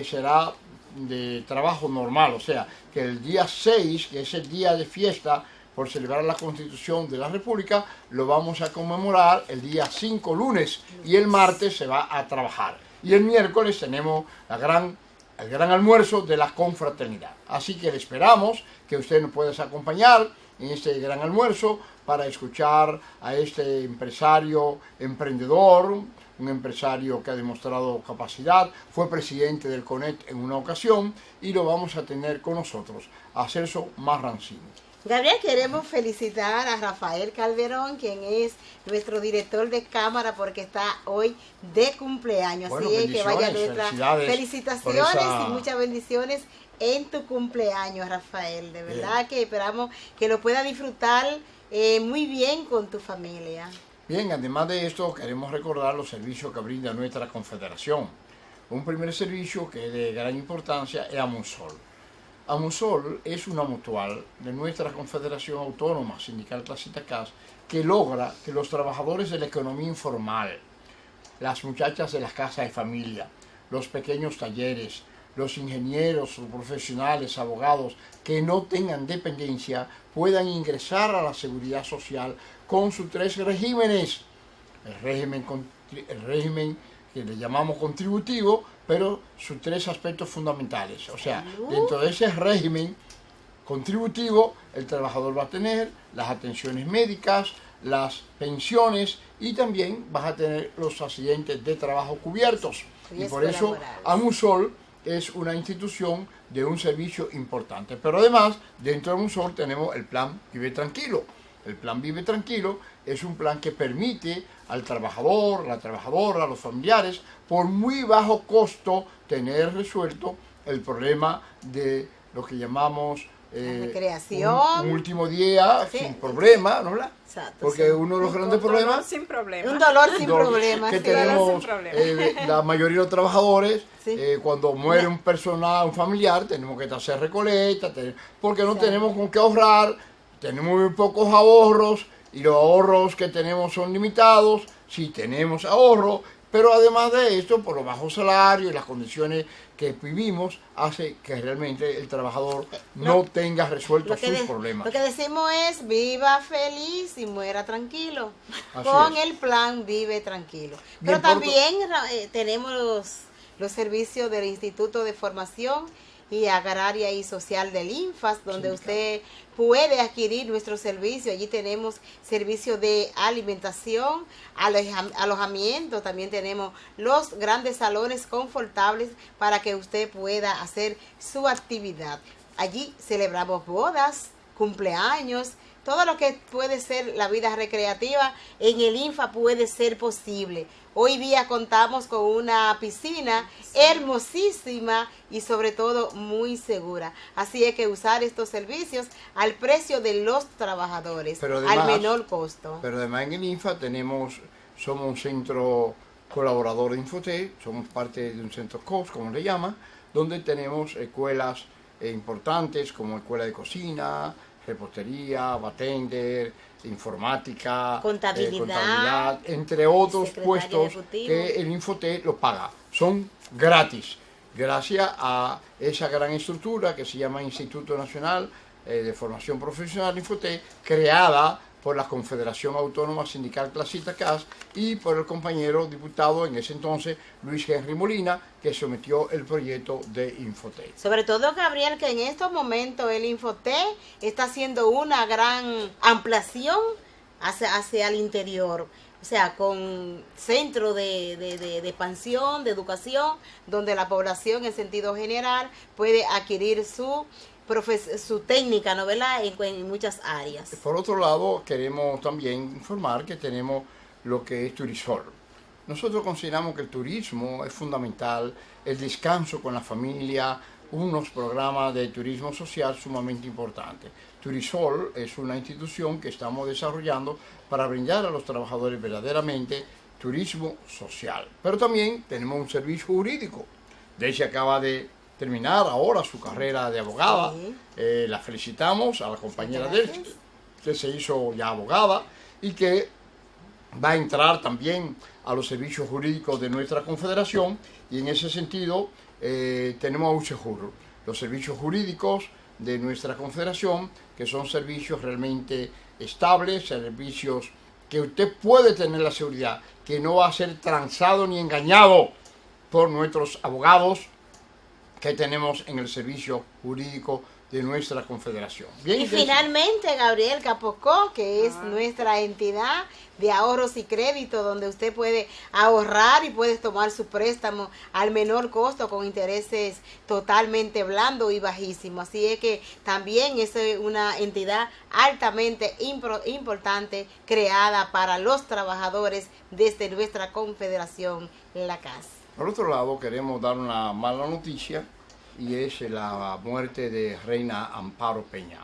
será de trabajo normal, o sea, que el día 6, que es el día de fiesta por celebrar la Constitución de la República, lo vamos a conmemorar el día 5, lunes, y el martes se va a trabajar. Y el miércoles tenemos el gran almuerzo de la confraternidad. Así que le esperamos que usted nos pueda acompañar en este gran almuerzo para escuchar a este empresario emprendedor, un empresario que ha demostrado capacidad, fue presidente del CONET en una ocasión y lo vamos a tener con nosotros, a Celso Marrancini. Gabriel, queremos felicitar a Rafael Calderón, quien es nuestro director de cámara, porque está hoy de cumpleaños. Bueno, Así es que vaya bendiciones, nuestras felicidades felicitaciones por esa- y muchas bendiciones en tu cumpleaños, Rafael. De verdad que esperamos que lo puedas disfrutar muy bien con tu familia. Bien, además de esto, queremos recordar los servicios que brinda nuestra confederación. Un primer servicio que es de gran importancia es Amusol. Amusol es una mutual de nuestra Confederación Autónoma Sindical Clasista CAS que logra que los trabajadores de la economía informal, las muchachas de las casas de familia, los pequeños talleres, los ingenieros, los profesionales, abogados que no tengan dependencia puedan ingresar a la seguridad social con sus 3 regímenes. El régimen que le llamamos contributivo, pero sus 3 aspectos fundamentales. O sea, dentro de ese régimen contributivo, el trabajador va a tener las atenciones médicas, las pensiones y también vas a tener los accidentes de trabajo cubiertos. Y por eso Amusol es una institución de un servicio importante. Pero además, dentro de Amusol tenemos el plan Vive Tranquilo. El plan Vive Tranquilo es un plan que permite al trabajador, la trabajadora, a los familiares, por muy bajo costo, tener resuelto el problema de lo que llamamos recreación. un último día Sí. sin problema, ¿no? Exacto, Porque sí. uno de los grandes Un dolor problemas sin problema. Un dolor sin dolor problemas. que sí. tenemos sin problema. la mayoría de los trabajadores, Sí. cuando muere un personal, un familiar, tenemos que hacer recolecta, porque no Exacto. tenemos con qué ahorrar, tenemos muy pocos ahorros y los ahorros que tenemos son limitados, sí tenemos ahorro, pero además de esto, por los bajos salarios y las condiciones que vivimos, hace que realmente el trabajador no tenga resueltos sus problemas. Lo que decimos es viva feliz y muera tranquilo. Así Con es. el plan Vive Tranquilo. Bien, Pero también tenemos los servicios del Instituto de Formación y Agraria y Social del INFAS, donde Sindical. usted puede adquirir nuestro servicio. Allí tenemos servicio de alimentación, alojamiento, también tenemos los grandes salones confortables para que usted pueda hacer su actividad. Allí celebramos bodas, cumpleaños, todo lo que puede ser la vida recreativa en el INFA puede ser posible. Hoy día contamos con una piscina hermosísima y sobre todo muy segura. Así es que usar estos servicios al precio de los trabajadores, Pero al además- menor costo. Pero además en el INFA somos un centro colaborador de Infotec, somos parte de un centro COS, como le llaman, donde tenemos escuelas importantes como escuela de cocina, repostería, bartender, informática, contabilidad, entre otros secretario puestos ejecutivo, que el Infoté lo paga. Son gratis, gracias a esa gran estructura que se llama Instituto Nacional de Formación Profesional Infoté, creada por la Confederación Autónoma Sindical Clasista CAS y por el compañero diputado en ese entonces, Luis Henry Molina, que sometió el proyecto de Infoté. Sobre todo, Gabriel, que en estos momentos el Infoté está haciendo una gran ampliación hacia el interior. O sea, con centro de expansión, de educación, donde la población en sentido general puede adquirir su técnica, ¿no, verdad?, en muchas áreas. Por otro lado, queremos también informar que tenemos lo que es Turisol. Nosotros consideramos que el turismo es fundamental, el descanso con la familia, unos programas de turismo social sumamente importantes. Turisol es una institución que estamos desarrollando para brindar a los trabajadores verdaderamente turismo social. Pero también tenemos un servicio jurídico. De hecho, acaba de terminar ahora su carrera de abogada. Sí. La felicitamos a la compañera de él, Gracias. que se hizo ya abogada y que va a entrar también a los servicios jurídicos de nuestra confederación, y en ese sentido tenemos a USEJUR, los servicios jurídicos de nuestra confederación, que son servicios realmente estables, servicios que usted puede tener la seguridad que no va a ser transado ni engañado por nuestros abogados que tenemos en el servicio jurídico de nuestra confederación. Bien, Y finalmente, Gabriel Capocó, que es nuestra entidad de ahorros y crédito, donde usted puede ahorrar y puede tomar su préstamo al menor costo con intereses totalmente blandos y bajísimos. Así es que también es una entidad altamente importante, creada para los trabajadores desde nuestra confederación, la CAS. Por otro lado, queremos dar una mala noticia, y es la muerte de Reina Amparo Peña.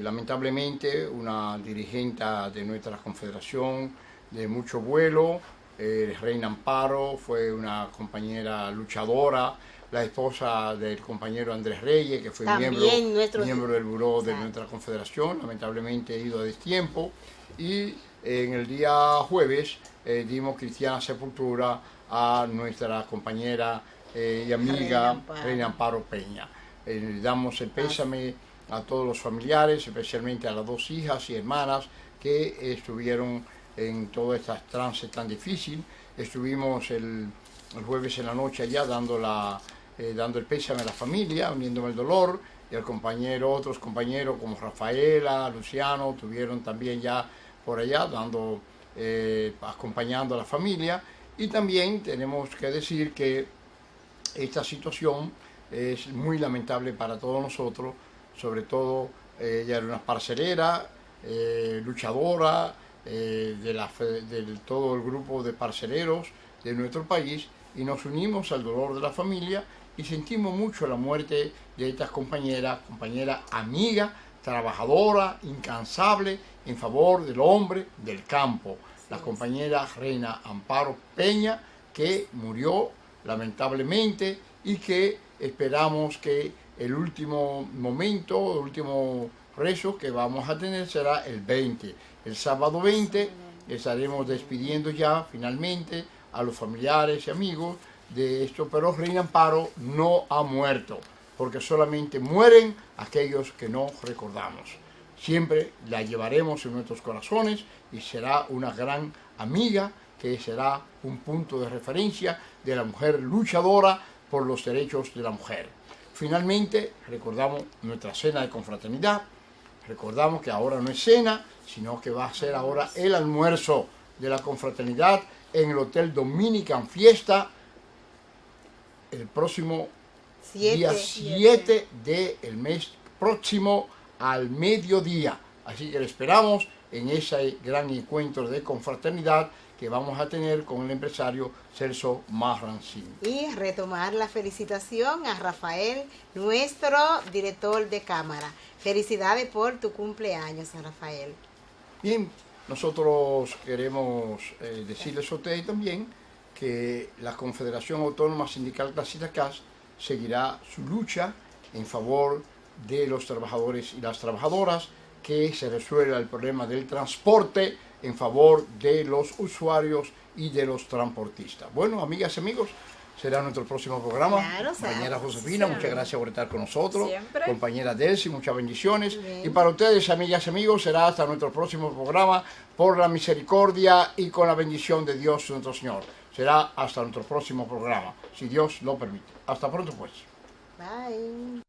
Lamentablemente, una dirigente de nuestra confederación de mucho vuelo. Reina Amparo fue una compañera luchadora, la esposa del compañero Andrés Reyes, que fue miembro del buró de nuestra confederación. Lamentablemente ha ido a destiempo, y en el día jueves dimos cristiana sepultura a nuestra compañera y amiga Reina Amparo Peña. Le damos el pésame a todos los familiares, especialmente a las dos hijas y hermanas que estuvieron en todo este trance tan difícil. Estuvimos el jueves en la noche allá dando el pésame a la familia, uniéndome el dolor, y otros compañeros como Rafaela, Luciano, estuvieron también ya por allá acompañando a la familia. Y también tenemos que decir que esta situación es muy lamentable para todos nosotros, sobre todo ella era una parcelera, luchadora de todo el grupo de parceleros de nuestro país, y nos unimos al dolor de la familia y sentimos mucho la muerte de esta compañera amiga, trabajadora, incansable en favor del hombre del campo, la compañera Reina Amparo Peña, que murió lamentablemente, y que esperamos que el último momento, el último rezo que vamos a tener será el 20. El sábado 20 estaremos despidiendo ya finalmente a los familiares y amigos de esto, pero Reina Amparo no ha muerto, porque solamente mueren aquellos que no recordamos. Siempre la llevaremos en nuestros corazones y será una gran amiga, que será un punto de referencia de la mujer luchadora por los derechos de la mujer. Finalmente, recordamos nuestra cena de confraternidad. Recordamos que ahora no es cena, sino que va a ser ahora el almuerzo de la confraternidad en el Hotel Dominican Fiesta el próximo día 7 del mes próximo al mediodía. Así que le esperamos en ese gran encuentro de confraternidad que vamos a tener con el empresario Celso Marrancín. Y retomar la felicitación a Rafael, nuestro director de cámara. Felicidades por tu cumpleaños, Rafael. Bien, nosotros queremos decirles a ustedes también que la Confederación Autónoma Sindical Clasista CAS seguirá su lucha en favor de los trabajadores y las trabajadoras, que se resuelva el problema del transporte en favor de los usuarios y de los transportistas. Bueno, amigas y amigos, será nuestro próximo programa. Claro, compañera Josefina, muchas gracias por estar con nosotros. Siempre. Compañera Delcy, muchas bendiciones. Bien. Y para ustedes, amigas y amigos, será hasta nuestro próximo programa, por la misericordia y con la bendición de Dios nuestro Señor. Será hasta nuestro próximo programa, si Dios lo permite. Hasta pronto, pues. Bye.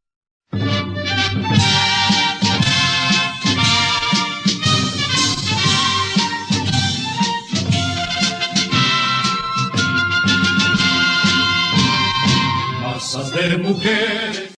Masas de mujeres